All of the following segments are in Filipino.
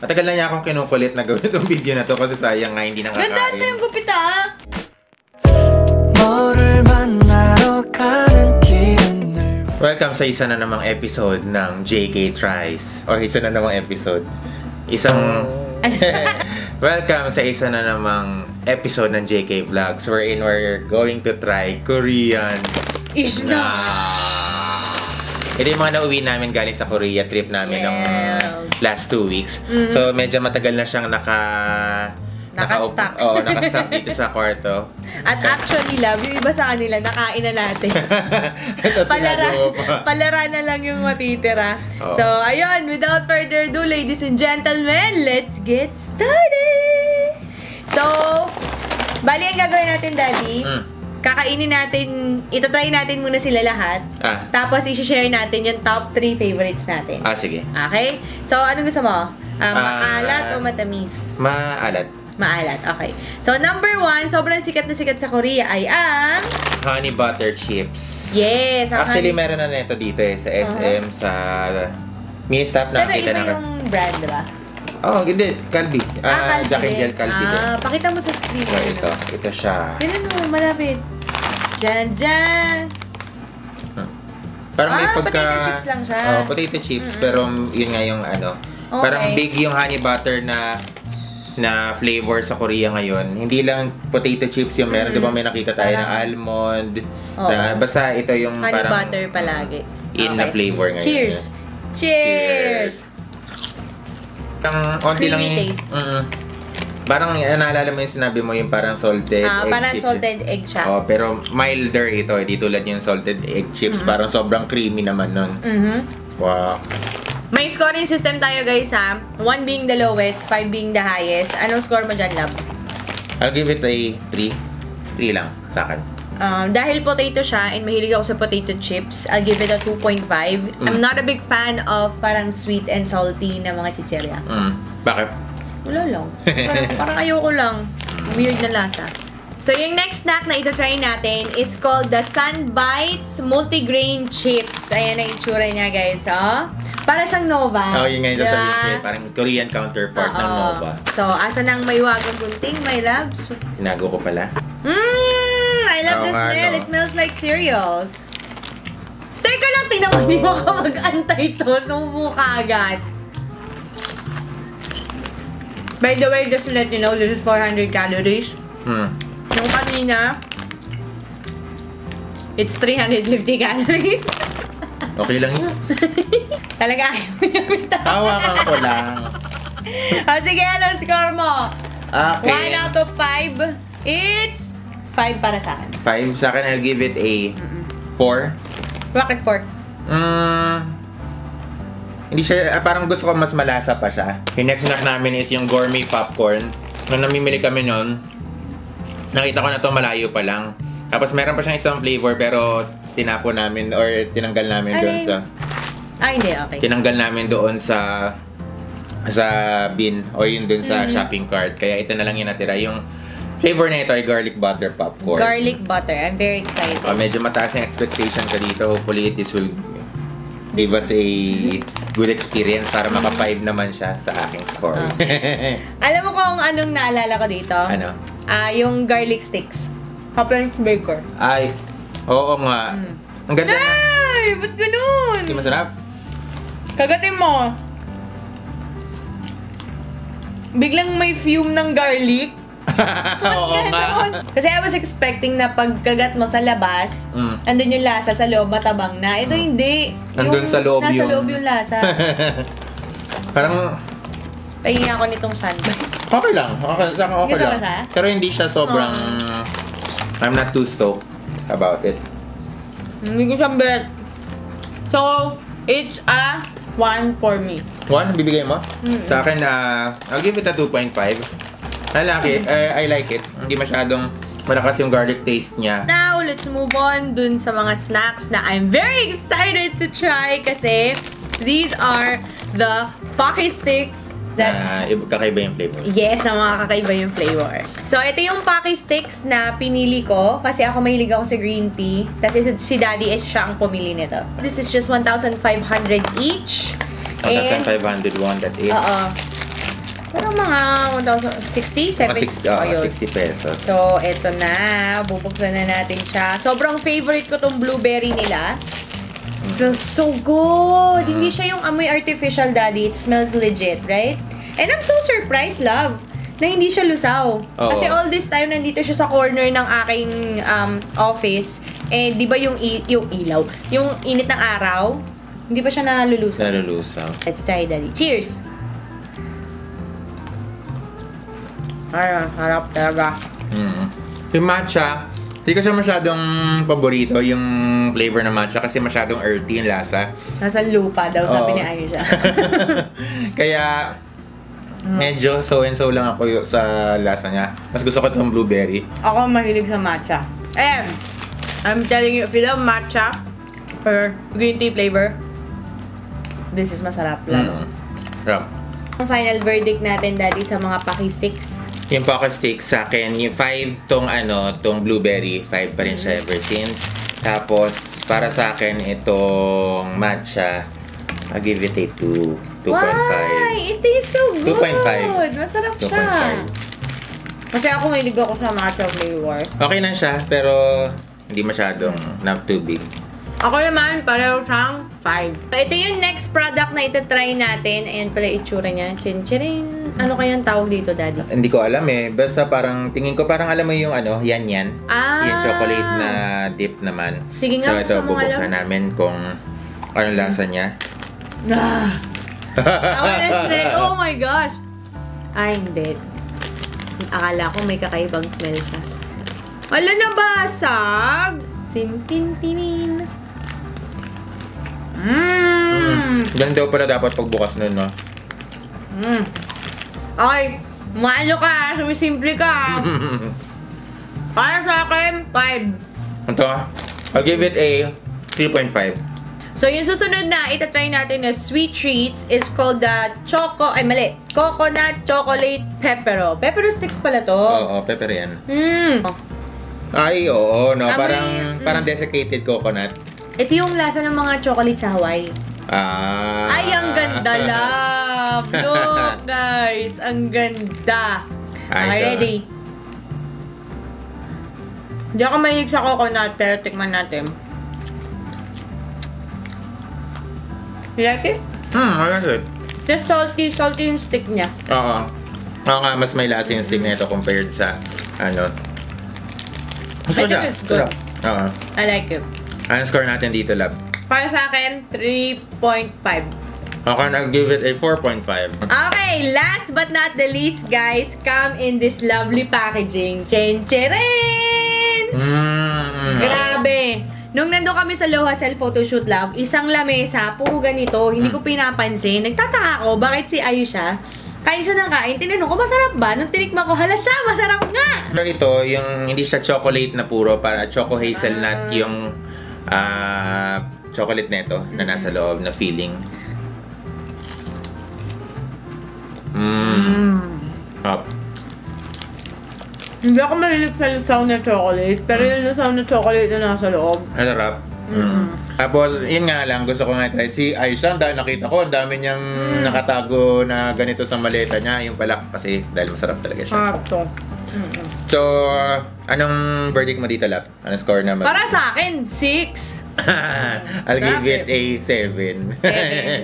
Matagal na niya akong kinukulit na gawin itong video na to kasi sayang nga hindi nakakain. Gandaan mo yung gupit ah! Welcome sa isa na namang episode ng JK Tries. Or isa na namang episode. Welcome sa isa na namang episode ng JK Vlogs wherein we're going to try Korean Ito yung mga nauwi namin galing sa Korea trip namin ng last 2 weeks. So medyo matagal na siyang naka-stock. Oo, naka-stock dito sa kwarto. At actually, love, yung iba sa kanila, nakain na natin. Palara na lang yung matitira. Oh. So, ayun, without further ado, ladies and gentlemen, let's get started! So, bali ang gagawin natin, Daddy, kakainin natin, itatry natin muna sila lahat. Tapos, isi-share natin yung top 3 favorites natin. Sige. Okay? So, anong gusto mo? Maalat o matamis? Maalat. Maalat, okay. So, number 1, sobrang sikat na sikat sa Korea ay ang... Honey butter chips. Yes! Actually, meron na nito dito sa SM, sa Mini-Stop na kita na. Pero iba yung brand, diba? Oh, hindi. Calbee. Calbee Jack and Jill Calbee din. Pakita mo sa screen. So, ito siya. Ganun mo, malapit. Diyan. Parang may pagka... potato chips lang siya. Oh, potato chips. Pero yun nga yung ano. Okay. Parang big yung honey butter na flavor sa Korea ngayon. Hindi lang potato chips yung meron. Diba may nakita tayo ng almond. Basta ito yung honey parang... butter palagi. Na flavor ngayon. Cheers! Cheers! Onti lang yung... taste. Parang naalala mo yung sinabi mo yung parang salted egg parang chips. salted egg siya. Oh, pero milder ito. Di tulad yung salted egg chips. Parang sobrang creamy naman nun. Wow. May scoring system tayo guys ha. 1 being the lowest, 5 being the highest. Anong score mo dyan, love? I'll give it a 3. 3 lang sa akin. Dahil potato siya and mahilig ako sa potato chips, I'll give it a 2.5. I'm not a big fan of parang sweet and salty na mga chichirya. Bakit? Wala lang. Parang ayoko lang. Weird na lasa. So, yung next snack na ito-try natin is called the Sunbites Multigrain Chips. Ayan ang itsura niya, guys. Oh. Para siyang Nova. Yun nga yung sasabihin. Parang Korean counterpart ng Nova. So, asa nang may wagang gunting, my loves? Tinago ko pala. I love the smell. It smells like cereals. Teka lang, tinaman di mo ka mag-antay to. Sumubo ka agad. By the way, just to let you know, this is 400 calories. Yung kanina, it's 350 calories. Okay lang yun. Talaga ayaw mo yung Tawakan ko lang. Sige, anong score mo? Okay. 1 out of 5. It's 5 para sa akin. 5. Sa akin, I'll give it a 4. Bakit 4? Hindi siya, parang gusto ko mas malasa pa siya. Yung next snack namin is yung gourmet popcorn. Nung namimili kami nun, nakita ko na to malayo pa lang. Tapos meron pa siyang isang flavor pero tinapon namin or tinanggal namin doon sa... hindi, okay. Tinanggal namin doon sa bin o yun doon sa shopping cart. Kaya ito na lang yung natira. Yung flavor na ito ay garlic butter popcorn. Garlic butter. I'm very excited. Medyo mataas yung expectation ka dito. Hopefully this will give us a good experience para maka-5 naman siya sa aking score. Okay. Alam mo kung anong naalala ko dito? Ano? Yung garlic sticks. Kaplan Baker. Ay, oo nga. Ang ganda na. Ay! Ba't ganun? Hindi masarap? Kagatin mo. Biglang may fume ng garlic. Oo nga. Kasi I was expecting na pagkagat mo sa labas, andun yung lasa sa loob, matabang na. Ito hindi. Andun sa loob nasa yung... loob yung lasa. Parang... Pahingi ako nitong sandbites. Okay lang. Okay, sa akin okay Gusto lang. mo siya? Pero hindi siya sobrang... I'm not too stoked about it. Hindi ko siya bet. So, it's a 1 for me. 1? Bibigay mo? Sa akin, I'll give it a 2.5. I like it. Hindi masyadong malakas yung garlic taste niya. Now, let's move on dun sa mga snacks na I'm very excited to try kasi these are the Pocky Sticks that... kakaiba yung flavor. Yes, na mga kakaiba yung flavor. So, ito yung Pocky Sticks na pinili ko kasi ako mahilig ako sa green tea. Kasi si Daddy is siya ang pumili nito. This is just 1,500 each. 1,500 won, that is. Pero mga 1,060, 70. 60 pesos. So, eto na. Bubuksan na natin siya. Sobrang favorite ko tong blueberry nila. Smells so good. Hindi siya yung amoy artificial, Daddy. It smells legit, right? And I'm so surprised, love, na hindi siya lusaw. Oo. Kasi all this time, nandito siya sa corner ng aking office. Eh, di ba yung ilaw? Yung init ng araw, hindi pa siya nalulusaw. Nalulusaw. Let's try, Daddy. Cheers! Ay, harap talaga. Yung matcha, hindi ko siya masyadong paborito, yung flavor ng matcha, kasi masyadong earthy yung lasa. Nasa lupa daw, sabi Oo. ni Aisha. Kaya, medyo so and so lang ako sa lasa niya. Mas gusto ko itong blueberry. Ako mahilig sa matcha. And, I'm telling you, if you love matcha or green tea flavor, this is masarap lalo. Sarap. Ang final verdict natin, Daddy, sa mga Paki Sticks. Yung Poca Stick sa akin, yung 5 tong blueberry, 5 pa rin siya ever since. Tapos, para sa akin, itong matcha, I'll give it a 2.5. Why? It tastes so good! 2.5. Masarap siya. 2.5. Kasi ako mahilig ako sa matcha flavor. Okay na siya, pero hindi masyadong not too big. Ako naman, pareho siyang 5. So, ito yung next product na itatry natin. Ayan pala itsura niya. Chin-chirin. Ano kayang tawag dito, Daddy? Hindi ko alam eh. Basta parang, tingin ko parang alam mo yung yan. Ah. Yung chocolate na dip naman. Sige nga, so ito, buksan mo nga bubuksan lang. namin kung anong lasa niya. I wanna smell. Oh my gosh! Ay, hindi. Akala ko may kakaibang smell siya. Wala na basag! Tin-tin-tinin. Yan daw pala dapat pagbukas nun, no? Okay, maano ka, sumisimple ka. Para sa akin, 5. Ito, I'll give it a 3.5. So, yung susunod na itatry natin na sweet treats is called the Coconut Chocolate Pepero. Pepero sticks pala to. Oo, pepper yan. Ay, oo, no? Amoy- Parang desiccated coconut. Ito yung lasa ng mga chocolate sa Hawaii. Ah. Ay, ang ganda, love! Look, guys! Ang ganda! Ay, Okay, ito. ready? Hindi ako mahilig sa coconut, pero tikman natin. You like it? I like it. Just salty yung stick niya. Oo. Oo nga, mas may lasa yung stick na ito compared sa, ano. I think it's good. Sarap. Oo. I like it. Anong score natin dito, lab? Para sa akin, 3.5. Okay, I'll give it a 4.5. Okay, last but not the least, guys, come in this lovely packaging. Chen-cheren! Grabe! Nung nandun kami sa Loha Cell Photoshoot Lab, isang lamesa, puro ganito, hindi ko pinapansin. Nagtataka ako, bakit si Ayusha, kain siya ng kain, tinanong ko, masarap ba? Nung tinikman ko, hala siya, masarap nga! Pero ito, yung hindi siya chocolate na puro, para choco hazelnut yung chocolate nito na nasa loob na feeling. Up. Hindi ako mahilig sa lusaw na chocolate, pero yung lusaw na chocolate na nasa loob. Harap. Tapos, yun nga lang, gusto ko nga try. Si Aisha, dahil nakita ko, ang dami niyang nakatago na ganito sa maleta niya. Yung pala, kasi dahil masarap talaga siya. Sarap to. So, anong verdict mo dito, Lap? Anong score naman? Para sa akin, 6. I'll give it a 7.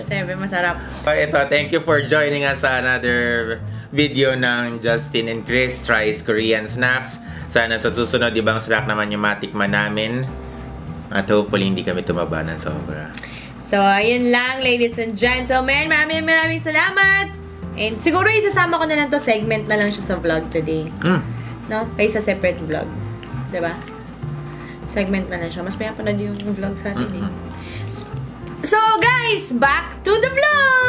7, masarap. Ito, thank you for joining us sa another video ng Justin and Chris Tries Korean Snacks. Sana sa susunod, ibang snack naman yung matikman namin. At hopefully, hindi kami tumaba ng sobra. So, ayun lang, ladies and gentlemen. Maraming salamat. And siguro isasama ko na lang to, segment na lang siya sa vlog today. No? Kaysa separate vlog. Diba? Segment na lang siya. Mas maya pa na yung vlog sa atin eh. So, guys, back to the vlog!